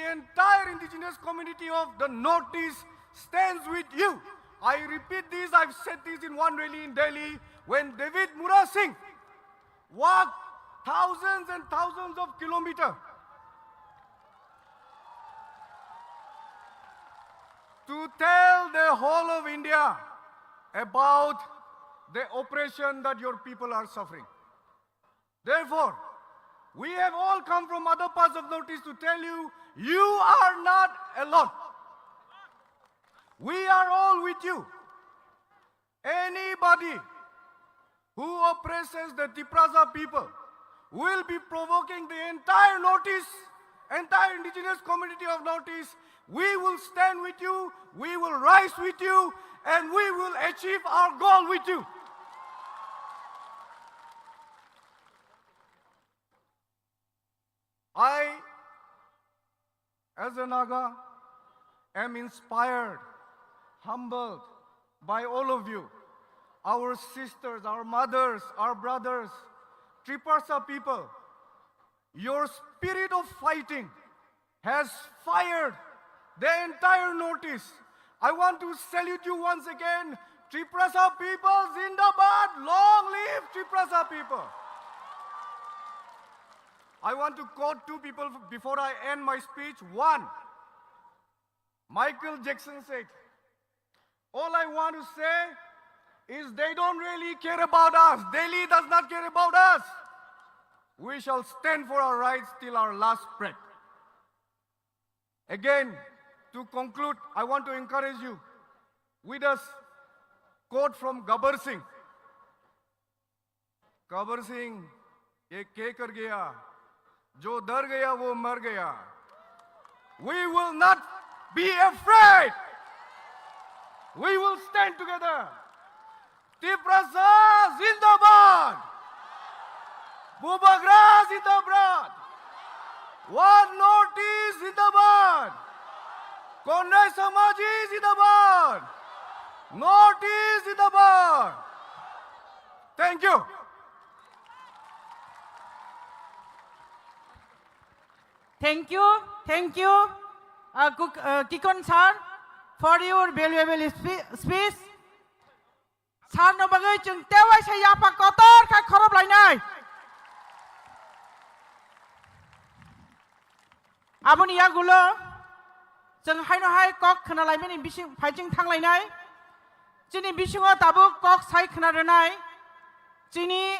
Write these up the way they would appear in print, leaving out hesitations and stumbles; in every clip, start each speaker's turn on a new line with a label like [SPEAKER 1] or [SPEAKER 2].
[SPEAKER 1] the entire indigenous community of the Northeast stands with you. I repeat this, I've said this in one rally in Delhi, when David Mura Singh walked thousands and thousands of kilometers to tell the whole of India about the oppression that your people are suffering. Therefore, we have all come from other parts of Northeast to tell you, you are not alone. We are all with you. Anybody who oppresses the Tiprasa people will be provoking the entire Northeast, entire indigenous community of Northeast. We will stand with you, we will rise with you, and we will achieve our goal with you. I, as a Naga, am inspired, humbled by all of you, our sisters, our mothers, our brothers, Triparsa people. Your spirit of fighting has fired the entire Northeast. I want to salute you once again. Triprasa people, Zindabad, long live Triprasa people. I want to quote two people before I end my speech. One, Michael Jackson said, all I want to say is they don't really care about us. Delhi does not care about us. We shall stand for our rights till our last breath. Again, to conclude, I want to encourage you with a quote from Gabbar Singh. Gabbar Singh, ye ke kar gaya, jo dar gaya wo mar gaya. We will not be afraid. We will stand together. Tiprasa Zindabad. Bubagra Zindabad. One Northeast Zindabad. Konnai Samaji Zindabad. Northeast Zindabad. Thank you.
[SPEAKER 2] Thank you, Kikon sir, for your valuable speech. Sir no bagai chung tewai sa yapa kotor ka khorob lainai. Aboni yagulo chung haino hai kok khana laimani bising phaiching thang lainai. Chini bisingo tabu kok sai khana renai. Chini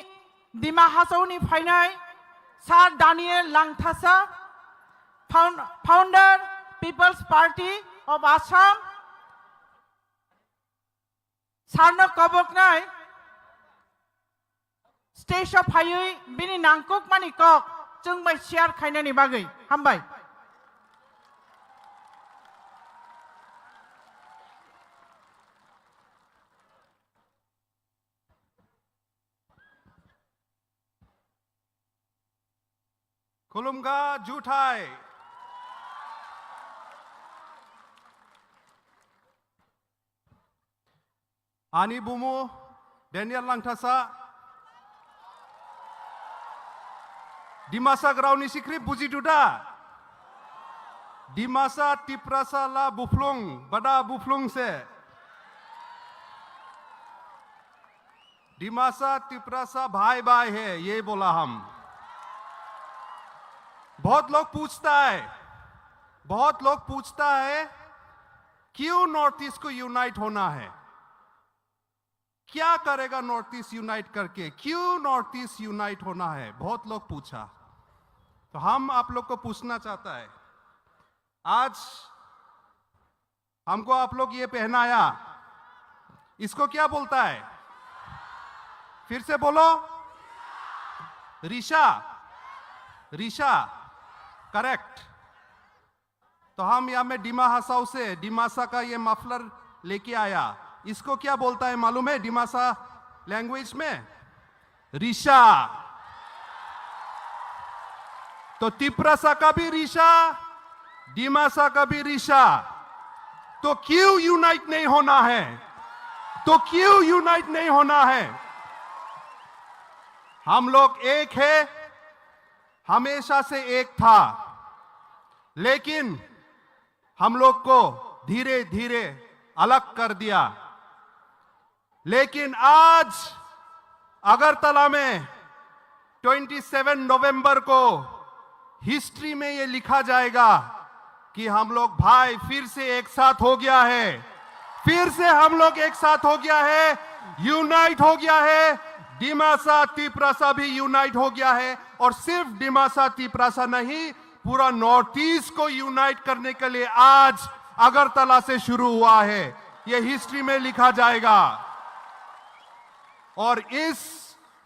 [SPEAKER 2] Dima Hasauni phainai. Sir Daniel Langthasa, founder People's Party of Assam. Sarno Koboknai, Stage of Hayui, Bini Nangkok Manikok, Chung by Share Kainani Bagi, Hambai.
[SPEAKER 3] Kulumga Jutai. Ani Bumu, Daniel Langthasa, Dimasa Grauni Sikri Buji Duda, Dimasa Tiprasa La Buflung, Bada Buflung se, Dimasa Tiprasa भाई भाई है ये बोला हम. बहुत लोग पूछता है क्यों नॉर्थ ईस्ट को यूनाइट होना है, क्या करेगा नॉर्थ ईस्ट यूनाइट करके, क्यों नॉर्थ ईस्ट यूनाइट होना है, बहुत लोग पूछा. तो हम आप लोग को पूछना चाहता है, आज हमको आप लोग ये पहनाया, इसको क्या बोलता है, फिर से बोलो, रीशा, करेक्ट. तो हम यहाँ में डिमा हसाऊ से डिमासा का ये मफलर लेके आया. इसको क्या बोलता है मालूम है डिमासा लैंग्वेज में? रीशा. तो तिप्रासा का भी रीशा, डिमासा का भी रीशा. तो क्यों यूनाइट नहीं होना है? हम लोग एक है, हमेशा से एक था, लेकिन हम लोग को धीरे धीरे अलग कर दिया। लेकिन आज अगरतला में 27 नवंबर को हिस्ट्री में ये लिखा जाएगा कि हम लोग भाई फिर से एक साथ हो गया है, फिर से हम लोग एक साथ हो गया है, यूनाइट हो गया है। डिमासा तिप्रासा भी यूनाइट हो गया है, और सिर्फ डिमासा तिप्रासा नहीं, पूरा नॉर्थ ईस्ट को यूनाइट करने के लिए आज अगरतला से शुरू हुआ है। यह हिस्ट्री में लिखा जाएगा। और इस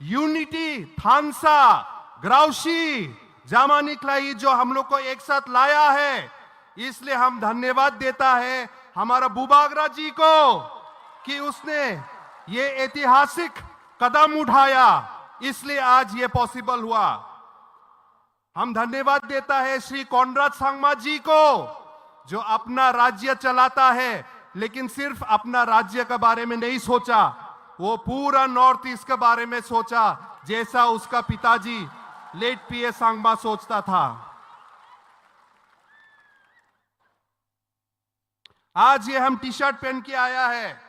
[SPEAKER 3] यूनिटी थानसा ग्राउशी जामानिकलाई जो हम लोग को एक साथ लाया है, इसलिए हम धन्यवाद देता है हमारा बुबागरा जी को कि उसने ये ऐतिहासिक कदम उठाया, इसलिए आज ये पॉसिबल हुआ। हम धन्यवाद देता है श्री कॉनराड सांगमा जी को जो अपना राज्य चलाता है, लेकिन सिर्फ अपना राज्य के बारे में नहीं सोचा, वो पूरा नॉर्थ ईस्ट के बारे में सोचा, जैसा उसका पिताजी लेट पीए सांगमा सोचता था। आज ये हम टी शर्ट पहन के आया है,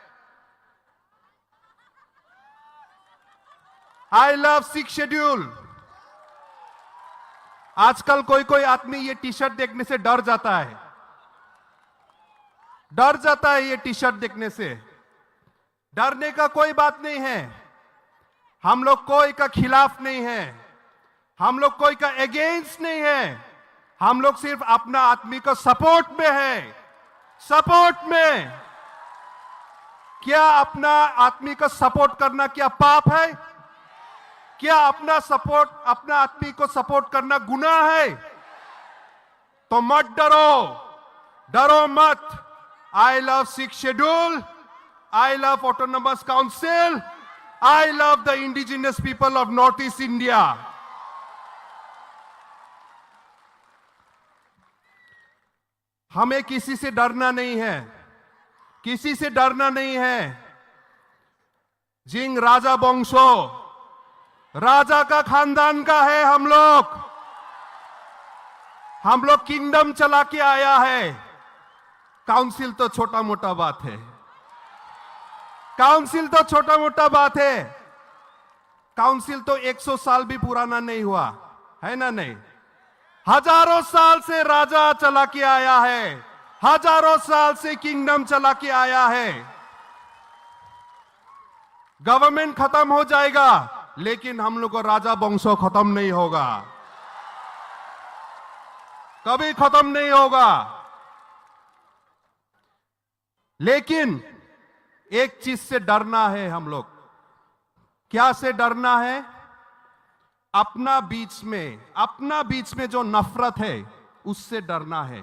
[SPEAKER 3] आई लव सिक्स शेड्यूल। आजकल कोई कोई आदमी ये टी शर्ट देखने से डर जाता है, डर जाता है ये टी शर्ट देखने से। डरने का कोई बात नहीं है, हम लोग कोई का खिलाफ नहीं है, हम लोग कोई का अगेंस्ट नहीं है, हम लोग सिर्फ अपना आदमी को सपोर्ट में है। सपोर्ट में क्या अपना आदमी को सपोर्ट करना क्या पाप है? क्या अपना आदमी को सपोर्ट करना गुनाह है? तो मत डरो, डरो मत। I love six schedule, I love Autonomous Council. I love the indigenous people of Northeast India. हमें किसी से डरना नहीं है, किसी से डरना नहीं है। जिंग राजा वंशो, राजा का खानदान का है हम लोग किंगडम चला के आया है। काउंसिल तो छोटा मोटा बात है, काउंसिल तो छोटा मोटा बात है। काउंसिल तो 100 साल भी पुराना नहीं हुआ है ना? नहीं, हजारों साल से राजा चला के आया है, हजारों साल से किंगडम चला के आया है। गवर्नमेंट खत्म हो जाएगा, लेकिन हम लोग को राजा वंशो खत्म नहीं होगा, कभी खत्म नहीं होगा। लेकिन एक चीज से डरना है हम लोग। क्या से डरना है? अपना बीच में जो नफरत है उससे डरना है।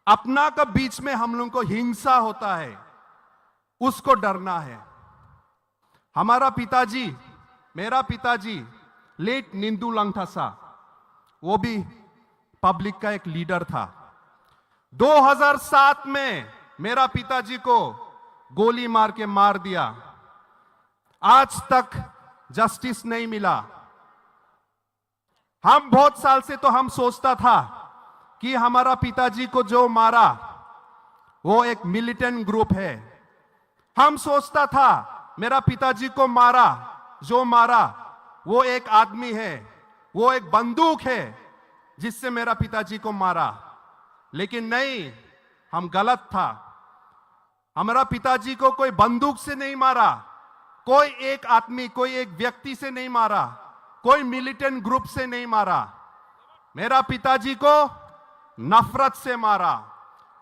[SPEAKER 3] अपना का बीच में हम लोग को हिंसा होता है, उसको डरना है। हमारा पिताजी, मेरा पिताजी लेट निंदू लंगथासा, वो भी पब्लिक का एक लीडर था। 2007 में मेरा पिताजी को गोली मार के मार दिया। आज तक जस्टिस नहीं मिला। हम बहुत साल से तो हम सोचता था कि हमारा पिताजी को जो मारा वो एक मिलिटेंट ग्रुप है। हम सोचता था मेरा पिताजी को जो मारा वो एक आदमी है, वो एक बंदूक है जिससे मेरा पिताजी को मारा। लेकिन नहीं, हम गलत था। हमारा पिताजी को कोई बंदूक से नहीं मारा, कोई एक आदमी, कोई एक व्यक्ति से नहीं मारा, कोई मिलिटेंट ग्रुप से नहीं मारा। मेरा पिताजी को नफरत से मारा।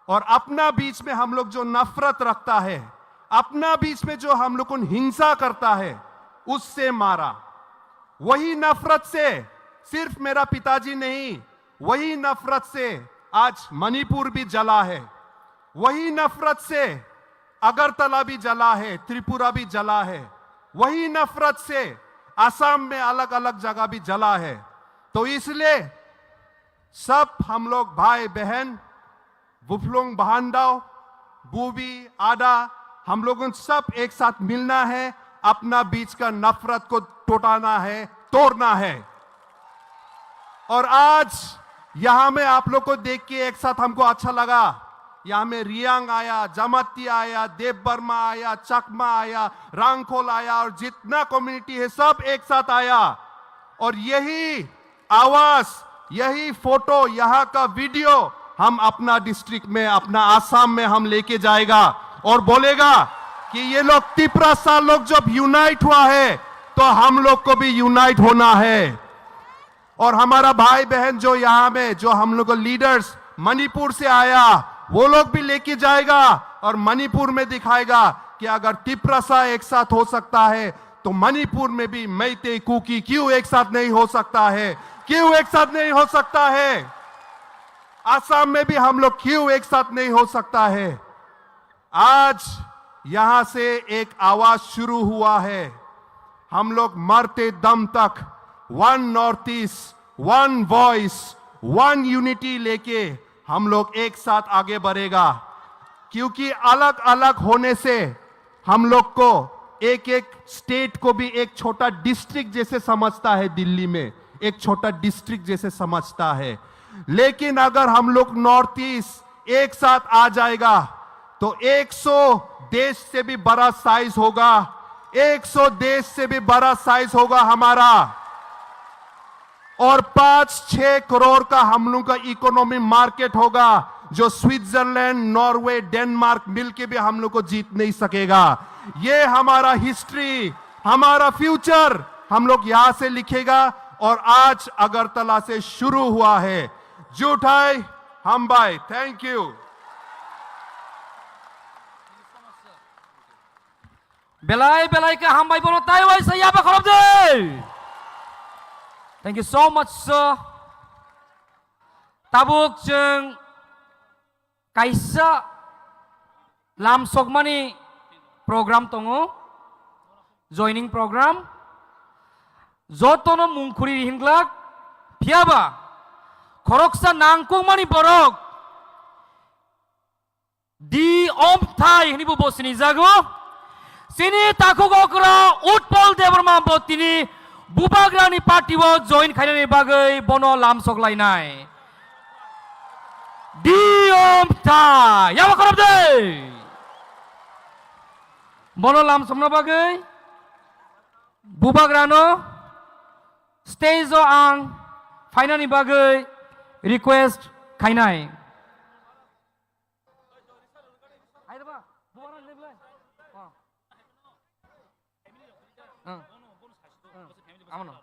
[SPEAKER 3] और अपना बीच में हम लोग जो नफरत रखता है, अपना बीच में जो हम लोग को हिंसा करता है, उससे मारा। वही नफरत से सिर्फ मेरा पिताजी नहीं, वही नफरत से आज मणिपुर भी जला है, वही नफरत से अगरतला भी जला है, त्रिपुरा भी जला है, वही नफरत से असम में अलग अलग जगह भी जला है। तो इसलिए सब हम लोग भाई बहन, बुफलोंग बहानदाव, बूबी आदा, हम लोगों सब एक साथ मिलना है, अपना बीच का नफरत को तोड़ना है, तोड़ना है। और आज यहां में आप लोग को देख के एक साथ हमको अच्छा लगा। यहां में रियांग आया, जमाती आया, देव बर्मा आया, चकमा आया, रांगखोल आया और जितना कम्युनिटी है सब एक साथ आया। और यही आवाज, यही फोटो, यहां का वीडियो हम अपना डिस्ट्रिक्ट में, अपना आसाम में हम लेके जाएगा और बोलेगा कि ये लोग तिपरासा लोग जब यूनाइट हुआ है तो हम लोग को भी यूनाइट होना है। और हमारा भाई बहन जो यहां में, जो हम लोग लीडर्स मणिपुर से आया, वो लोग भी लेके जाएगा और मणिपुर में दिखाएगा कि अगर तिपरासा एक साथ हो सकता है तो मणिपुर में भी मैते कुकी क्यों एक साथ नहीं हो सकता है, क्यों एक साथ नहीं हो सकता है, आसाम में भी हम लोग क्यों एक साथ नहीं हो सकता है। आज यहां से एक आवाज शुरू हुआ है। हम लोग मरते दम तक one north east, one voice, one unity लेके हम लोग एक साथ आगे बढ़ेगा। क्योंकि अलग अलग होने से हम लोग को एक एक स्टेट को भी एक छोटा डिस्ट्रिक्ट जैसे समझता है, दिल्ली में एक छोटा डिस्ट्रिक्ट जैसे समझता है। लेकिन अगर हम लोग नॉर्थ ईस्ट एक साथ आ जाएगा तो 100 देश से भी बड़ा साइज होगा, 100 देश से भी बड़ा साइज होगा हमारा। और 5-6 करोड़ का हम लोग का इकोनॉमी मार्केट होगा, जो स्विट्जरलैंड, नॉर्वे, डेनमार्क मिलके भी हम लोग को जीत नहीं सकेगा। ये हमारा हिस्ट्री, हमारा फ्यूचर हम लोग यहां से लिखेगा। और आज अगरतला से शुरू हुआ है। जुटाई हम भाई, thank you.
[SPEAKER 4] belai belai ke hambai bono taiwai saya apa khorop deh. Thank you so much sir. Tabuk jeng kaisa lam sokmani program tongo, joining program jotono mungkuri hinglak piaba khoroksa nangkung mani borok di om thai hini bu bosini jago sini takuk okra utpol deborma botini bubagrani party wo join khainani bagai bono lam soklainai di om thai yawa khorop dei bono lam somna bagai bubagrano stage o ang finally bagai request khainai amano